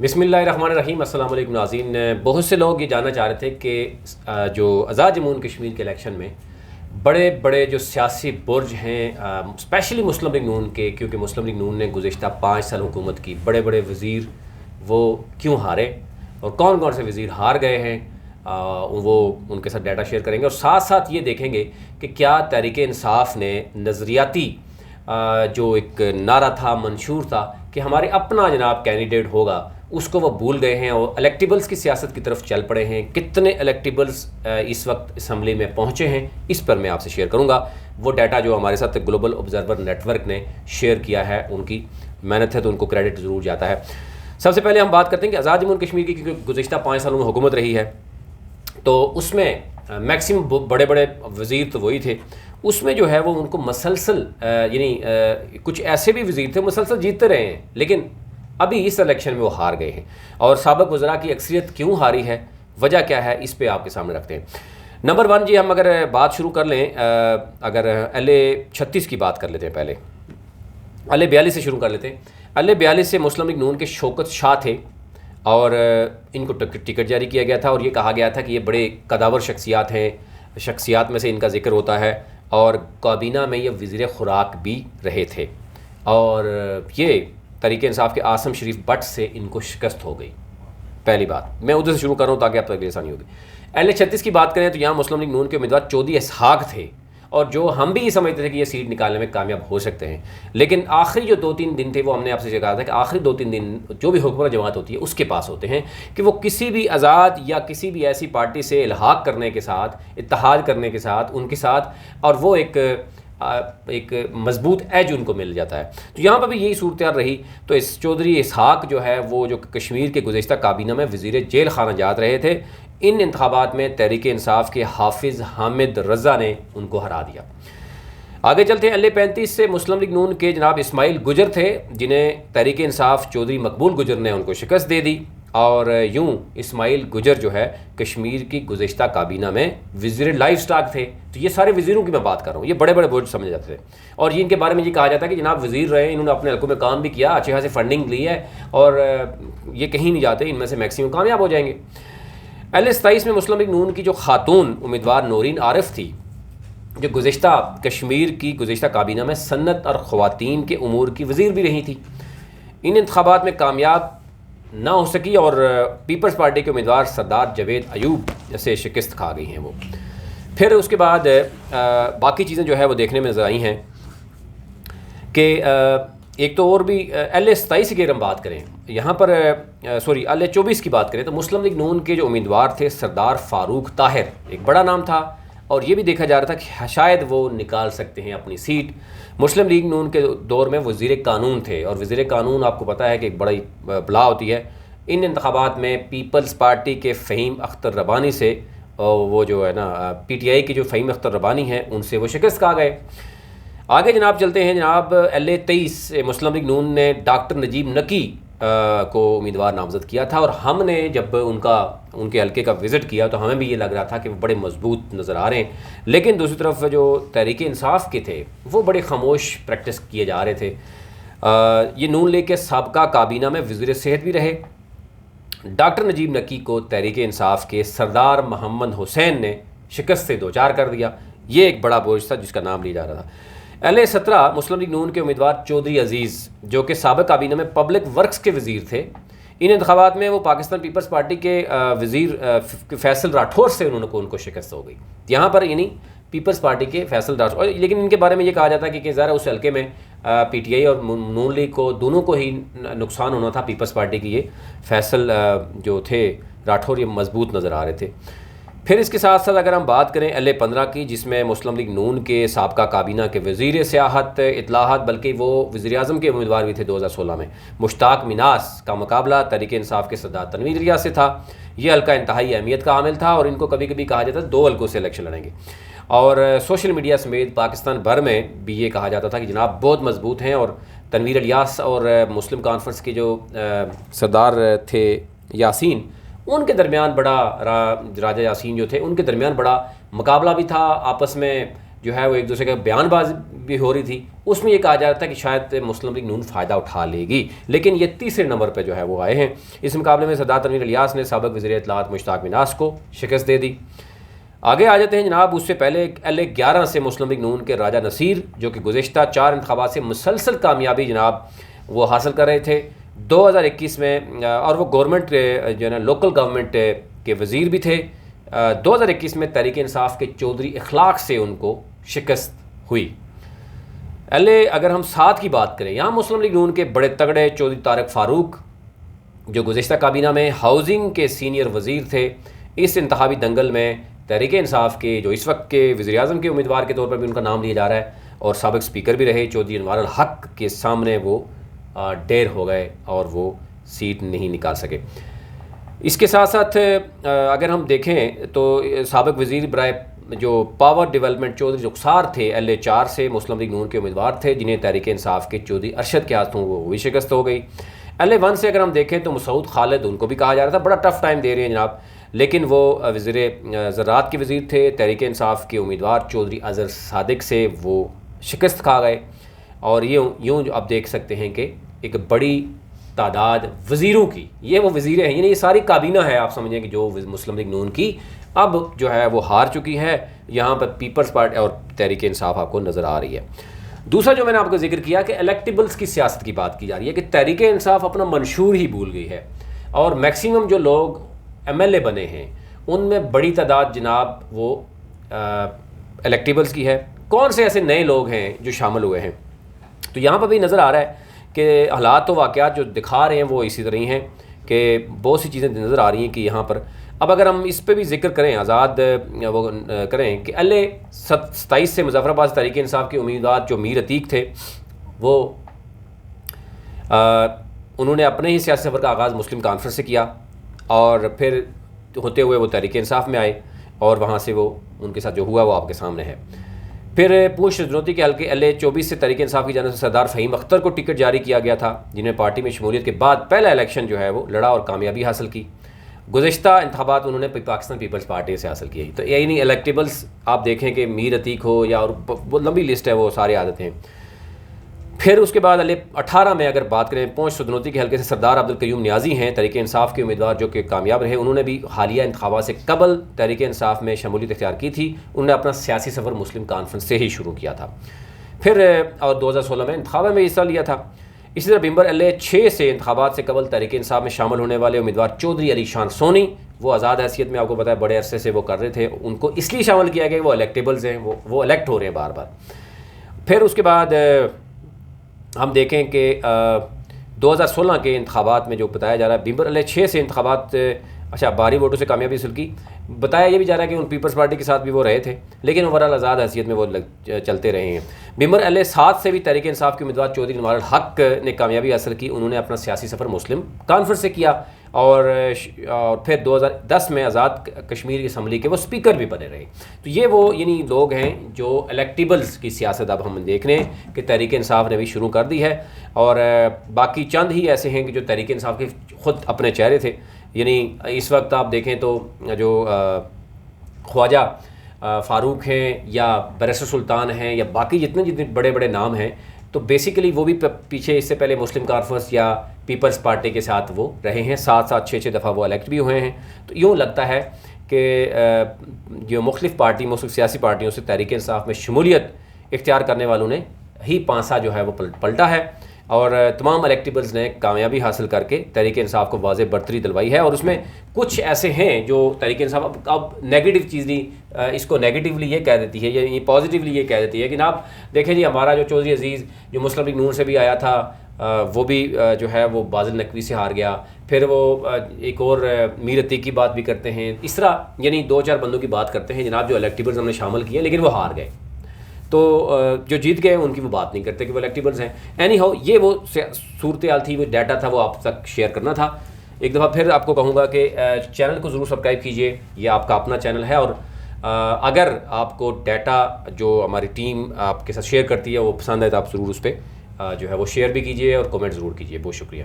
بسم اللہ الرحمن الرحیم۔ السلام علیکم ناظرین۔ بہت سے لوگ یہ جاننا چاہ رہے تھے کہ جو آزاد جموں اینڈ کشمیر کے الیکشن میں بڑے بڑے جو سیاسی برج ہیں، اسپیشلی مسلم لیگ نون کے، کیونکہ مسلم لیگ نون نے گزشتہ 5 سال حکومت کی، بڑے بڑے وزیر وہ کیوں ہارے اور کون کون سے وزیر ہار گئے ہیں، وہ ان کے ساتھ ڈیٹا شیئر کریں گے، اور ساتھ ساتھ یہ دیکھیں گے کہ کیا تحریک انصاف نے نظریاتی جو ایک نعرہ تھا، منشور تھا کہ ہمارے اپنا جناب کینڈیڈیٹ ہوگا، اس کو وہ بھول گئے ہیں اور الیکٹیبلز کی سیاست کی طرف چل پڑے ہیں۔ کتنے الیکٹیبلز اس وقت اسمبلی میں پہنچے ہیں، اس پر میں آپ سے شیئر کروں گا۔ وہ ڈیٹا جو ہمارے ساتھ گلوبل آبزرور نیٹ ورک نے شیئر کیا ہے، ان کی محنت ہے تو ان کو کریڈٹ ضرور جاتا ہے۔ سب سے پہلے ہم بات کرتے ہیں کہ آزاد جموں اینڈ کشمیر کی کیونکہ گزشتہ 5 سالوں میں حکومت رہی ہے، تو اس میں میکسیمم بڑے بڑے وزیر تو وہی تھے، اس میں جو ہے وہ ان کو مسلسل کچھ ایسے بھی وزیر تھے مسلسل جیتتے رہے ہیں، لیکن ابھی اس الیکشن میں وہ ہار گئے ہیں۔ اور سابق وزراء کی اکثریت کیوں ہاری ہے، وجہ کیا ہے، اس پہ آپ کے سامنے رکھتے ہیں۔ نمبر 1 جی، ہم اگر بات شروع کر لیں، اگر LA-36 کی بات کر لیتے ہیں، پہلے LA-42 سے شروع کر لیتے ہیں۔ LA-42 سے مسلم لیگ نون کے شوکت شاہ تھے اور ان کو ٹکٹ جاری کیا گیا تھا، اور یہ کہا گیا تھا کہ یہ بڑے قداور شخصیات ہیں، شخصیات میں سے ان کا ذکر ہوتا ہے، اور کابینہ میں یہ وزیر خوراک بھی رہے تھے، اور یہ تحریک انصاف کے عاصم شریف بٹ سے ان کو شکست ہو گئی۔ پہلی بات میں ادھر سے شروع کر رہا ہوں تاکہ آپ تک آسانی ہوگی۔ LA-36 کی بات کریں تو یہاں مسلم لیگ نون کے امیدوار چودھری اسحاق تھے، اور جو ہم بھی یہ سمجھتے تھے کہ یہ سیٹ نکالنے میں کامیاب ہو سکتے ہیں، لیکن آخری جو 2-3 دن تھے، وہ ہم نے آپ سے کہا تھا کہ آخری 2-3 دن جو بھی حکمراں جماعت ہوتی ہے اس کے پاس ہوتے ہیں کہ وہ کسی بھی آزاد یا کسی بھی ایسی پارٹی سے الحاق کرنے کے ساتھ، اتحاد کرنے کے ساتھ، ان کے ساتھ، اور وہ ایک مضبوط ایج ان کو مل جاتا ہے۔ تو یہاں پر بھی یہی صورتحال رہی، تو اس چودھری اسحاق جو ہے وہ جو کشمیر کے گزشتہ کابینہ میں وزیر جیل خانہ جات رہے تھے، ان انتخابات میں تحریک انصاف کے حافظ حامد رضا نے ان کو ہرا دیا۔ آگے چلتے ہیں، LA-35 سے مسلم لیگ نون کے جناب اسماعیل گجر تھے، جنہیں تحریک انصاف چودھری مقبول گجر نے ان کو شکست دے دی، اور یوں اسماعیل گجر جو ہے کشمیر کی گزشتہ کابینہ میں وزیر لائف سٹاک تھے۔ تو یہ سارے وزیروں کی میں بات کر رہا ہوں، یہ بڑے بڑے برج سمجھے جاتے تھے، اور یہ ان کے بارے میں یہ کہا جاتا ہے کہ جناب وزیر رہے، انہوں نے اپنے حلقوں میں کام بھی کیا، اچھے خاصے فنڈنگ لی ہے، اور یہ کہیں نہیں جاتے، ان میں سے میکسیمم کامیاب ہو جائیں گے۔ LA-27 میں مسلم لیگ نون کی جو خاتون امیدوار نورین عارف تھی، جو گزشتہ کشمیر کی گزشتہ کابینہ میں صنعت اور خواتین کے امور کی وزیر بھی رہی تھی، ان انتخابات میں کامیاب نہ ہو سکی، اور پیپلز پارٹی کے امیدوار سردار جاوید ایوب سے شکست کھا گئی ہیں وہ۔ پھر اس کے بعد باقی چیزیں جو ہے وہ دیکھنے میں نظر آئی ہیں کہ ایک تو اور بھی LA-27 کی اگر ہم بات کریں، یہاں پر LA-24 کی بات کریں تو مسلم لیگ نون کے جو امیدوار تھے سردار فاروق طاہر، ایک بڑا نام تھا، اور یہ بھی دیکھا جا رہا تھا کہ شاید وہ نکال سکتے ہیں اپنی سیٹ۔ مسلم لیگ نون کے دور میں وزیر قانون تھے، اور وزیر قانون آپ کو پتہ ہے کہ ایک بڑی بلا ہوتی ہے۔ ان انتخابات میں پیپلز پارٹی کے فہیم اختر ربانی سے، وہ جو ہے نا PTI کی جو فہیم اختر ربانی ہیں، ان سے وہ شکست کھا گئے۔ آگے جناب چلتے ہیں، جناب LA-23 مسلم لیگ نون نے ڈاکٹر نجیب نکی کو امیدوار نامزد کیا تھا، اور ہم نے جب ان کے حلقے کا وزٹ کیا تو ہمیں بھی یہ لگ رہا تھا کہ وہ بڑے مضبوط نظر آ رہے ہیں، لیکن دوسری طرف جو تحریک انصاف کے تھے وہ بڑے خاموش پریکٹس کیے جا رہے تھے۔ یہ نون لیگ کے سابقہ کابینہ میں وزیر صحت بھی رہے۔ ڈاکٹر نجیب نکی کو تحریک انصاف کے سردار محمد حسین نے شکست سے دوچار کر دیا، یہ ایک بڑا بوجھ تھا جس کا نام لیا جا رہا تھا۔ LA-17 مسلم لیگ نون کے امیدوار چودھری عزیز، جو کہ سابق کابینہ میں پبلک ورکس کے وزیر تھے، ان انتخابات میں وہ پاکستان پیپلز پارٹی کے وزیر فیصل راٹھور سے ان کو شکست ہو گئی۔ یہاں پر یعنی پیپلز پارٹی کے فیصل راٹھور، لیکن ان کے بارے میں یہ کہا جاتا ہے کہ ظاہر اس حلقے میں PTI اور نون لیگ کو دونوں کو ہی نقصان ہونا تھا، پیپلز پارٹی کی یہ فیصل جو تھے راٹھور یہ مضبوط نظر آ رہے تھے۔ پھر اس کے ساتھ ساتھ اگر ہم بات کریں LA-15 کی، جس میں مسلم لیگ نون کے سابقہ کابینہ کے وزیر سیاحت اطلاعات، بلکہ وہ وزیر اعظم کے امیدوار بھی تھے 2016 میں، مشتاق مناس کا مقابلہ تحریک انصاف کے سردار تنویر ریاض سے تھا۔ یہ حلقہ انتہائی اہمیت کا حامل تھا، اور ان کو کبھی کبھی کہا جاتا ہے 2 حلقوں سے الیکشن لڑیں گے، اور سوشل میڈیا سمیت پاکستان بھر میں بھی یہ کہا جاتا تھا کہ جناب بہت مضبوط ہیں، اور تنویر الیاس اور مسلم کانفرنس کے جو سردار تھے یاسین، ان کے درمیان بڑا راجہ یاسین جو تھے، ان کے درمیان بڑا مقابلہ بھی تھا، آپس میں جو ہے وہ ایک دوسرے کا بیان بازی بھی ہو رہی تھی، اس میں یہ کہا جا رہا تھا کہ شاید مسلم لیگ نون فائدہ اٹھا لے گی، لیکن یہ تیسرے نمبر پہ جو ہے وہ آئے ہیں۔ اس مقابلے میں سردار تنویر الیاس نے سابق وزیر اطلاعات مشتاق مناس کو شکست دے دی۔ آگے آ جاتے ہیں جناب، اس سے پہلے LA11 سے مسلم لیگ نون کے راجہ نصیر جو کہ گزشتہ 4 انتخابات سے مسلسل کامیابی جناب وہ حاصل کر رہے تھے، 2021 میں اور وہ گورنمنٹ جو ہے نا لوکل گورنمنٹ کے وزیر بھی تھے، 2021 میں تحریک انصاف کے چودھری اخلاق سے ان کو شکست ہوئی۔ LA اگر ہم 7 کی بات کریں، یہاں مسلم لیگ نون کے بڑے تگڑے چودھری طارق فاروق جو گزشتہ کابینہ میں ہاؤسنگ کے سینئر وزیر تھے، اس انتخابی دنگل میں تحریک انصاف کے جو اس وقت کے وزیر اعظم کے امیدوار کے طور پر بھی ان کا نام لیا جا رہا ہے اور سابق سپیکر بھی رہے چودھری انوار الحق کے سامنے وہ ڈیر ہو گئے اور وہ سیٹ نہیں نکال سکے۔ اس کے ساتھ ساتھ اگر ہم دیکھیں تو سابق وزیر برائے جو پاور ڈیولپمنٹ چودھری رخسار تھے LA4 سے مسلم لیگ نون کے امیدوار تھے، جنہیں تحریک انصاف کے چودھری ارشد کے ہاتھوں وہ بھی شکست ہو گئی۔ LA1 سے اگر ہم دیکھیں تو مسعود خالد، ان کو بھی کہا جا رہا تھا بڑا ٹف ٹائم دے رہے ہیں جناب، لیکن وہ وزیر زراعت کے وزیر تھے، تحریک انصاف کے امیدوار چودھری اظہر صادق سے وہ شکست کھا گئے، اور یہ یوں آپ دیکھ سکتے ہیں کہ ایک بڑی تعداد وزیروں کی، یہ وہ وزیریں ہیں، یعنی یہ ساری کابینہ ہے آپ سمجھیں کہ جو مسلم لیگ نون کی اب جو ہے وہ ہار چکی ہے، یہاں پر پیپلز پارٹی اور تحریک انصاف آپ کو نظر آ رہی ہے۔ دوسرا جو میں نے آپ کو ذکر کیا کہ الیکٹیبلز کی سیاست کی بات کی جا رہی ہے کہ تحریک انصاف اپنا منشور ہی بھول گئی ہے، اور میکسیمم جو لوگ MLA بنے ہیں ان میں بڑی تعداد جناب وہ الیکٹیبلز کی ہے۔ کون سے ایسے نئے لوگ ہیں جو شامل ہوئے ہیں؟ تو یہاں پر بھی نظر آ رہا ہے کہ حالات و واقعات جو دکھا رہے ہیں وہ اسی طرح ہی ہیں کہ بہت سی چیزیں نظر آ رہی ہیں کہ یہاں پر اب اگر ہم اس پہ بھی ذکر کریں، آزاد وہ کریں کہ LA27 سے مظفر آباد سے تحریک انصاف کے امیدوار جو میر عتیق تھے، وہ انہوں نے اپنے ہی سیاسی سفر کا آغاز مسلم کانفرنس سے کیا، اور پھر ہوتے ہوئے وہ تحریک انصاف میں آئے، اور وہاں سے وہ ان کے ساتھ جو ہوا وہ آپ کے سامنے ہے۔ پھر پونچھ رجنوتی کے حلقے LA24 سے تحریک انصاف کی جانب سے سردار فہیم اختر کو ٹکٹ جاری کیا گیا تھا، جنہیں پارٹی میں شمولیت کے بعد پہلا الیکشن جو ہے وہ لڑا اور کامیابی حاصل کی۔ گزشتہ انتخابات انہوں نے پاکستان پیپلز پارٹی سے حاصل کی۔ تو یعنی الیکٹیبلز آپ دیکھیں کہ میر عتیق ہو یا اور وہ لمبی لسٹ ہے، وہ سارے عادت ہیں۔ پھر اس کے بعد LA18 میں اگر بات کریں، پونچھ سدنوتی کے حلقے سے سردار عبدالقیوم نیازی ہیں تحریک انصاف کے امیدوار جو کہ کامیاب رہے، انہوں نے بھی حالیہ انتخابات سے قبل تحریک انصاف میں شمولیت اختیار کی تھی، انہوں نے اپنا سیاسی سفر مسلم کانفرنس سے ہی شروع کیا تھا، پھر اور 2016 میں انتخابات میں حصہ لیا تھا۔ اسی طرح ممبر LA6 سے انتخابات سے قبل تحریک انصاف میں شامل ہونے والے امیدوار چودھری علی شان سونی، وہ آزاد حیثیت میں آپ کو پتہ ہے بڑے عرصے سے وہ کر رہے تھے، ان کو اس لیے شامل کیا گیا کہ وہ الیکٹیبلز ہیں، وہ الیکٹ ہو رہے ہیں بار بار۔ پھر اس کے بعد ہم دیکھیں کہ 2016 کے انتخابات میں جو بتایا جا رہا ہے ممبر LA6 سے انتخابات بھاری ووٹوں سے کامیابی حاصل کی، بتایا یہ بھی جا رہا ہے کہ ان پیپلز پارٹی کے ساتھ بھی وہ رہے تھے، لیکن اوورال آزاد حیثیت میں وہ چلتے رہے ہیں۔ ممبر LA7 سے بھی تحریک انصاف کے امیدوار چودھری انوار الحق نے کامیابی حاصل کی، انہوں نے اپنا سیاسی سفر مسلم کانفرنس سے کیا، اور پھر 2010 میں آزاد کشمیر اسمبلی کے وہ اسپیکر بھی بنے رہے۔ تو یہ وہ یعنی لوگ ہیں جو الیکٹیبلز کی سیاست اب ہم دیکھ رہے ہیں کہ تحریک انصاف نے بھی شروع کر دی ہے، اور باقی چند ہی ایسے ہیں کہ جو تحریک انصاف کے خود اپنے چہرے تھے، یعنی اس وقت آپ دیکھیں تو جو خواجہ فاروق ہیں یا بیرسٹر سلطان ہیں یا باقی جتنے بڑے بڑے نام ہیں، تو بیسیکلی وہ بھی پیچھے اس سے پہلے مسلم کانفرنس یا پیپلز پارٹی کے ساتھ وہ رہے ہیں، 7 دفعہ وہ الیکٹ بھی ہوئے ہیں۔ تو یوں لگتا ہے کہ جو مختلف سیاسی پارٹیوں سے تحریک انصاف میں شمولیت اختیار کرنے والوں نے ہی پانسا جو ہے وہ پلٹا ہے، اور تمام الیکٹیبلز نے کامیابی حاصل کر کے تحریک انصاف کو واضح برتری دلوائی ہے، اور اس میں کچھ ایسے ہیں جو تحریک انصاف اب نیگیٹو چیز نہیں، اس کو نیگیٹیولی یہ کہہ دیتی ہے، یعنی پازیٹیولی یہ کہہ دیتی ہے کہ جناب دیکھیں جی ہمارا جو چودھری عزیز جو مسلم لیگ نون سے بھی آیا تھا، وہ بھی جو ہے وہ بازل نقوی سے ہار گیا، پھر وہ ایک اور میر عتیق کی بات بھی کرتے ہیں، اس طرح یعنی 2-4 بندوں کی بات کرتے ہیں جناب جو الیکٹیبلز ہم نے شامل کیے لیکن وہ ہار گئے، تو جو جیت گئے ان کی وہ بات نہیں کرتے کہ وہ الیکٹیبلز ہیں۔ اینی ہاؤ یہ وہ صورتحال تھی، وہ ڈیٹا تھا، وہ آپ تک شیئر کرنا تھا۔ ایک دفعہ پھر آپ کو کہوں گا کہ چینل کو ضرور سبسکرائب کیجئے، یہ آپ کا اپنا چینل ہے، اور اگر آپ کو ڈیٹا جو ہماری ٹیم آپ کے ساتھ شیئر کرتی ہے وہ پسند ہے تو آپ ضرور اس پہ جو ہے وہ شیئر بھی کیجئے اور کمنٹ ضرور کیجئے۔ بہت شکریہ۔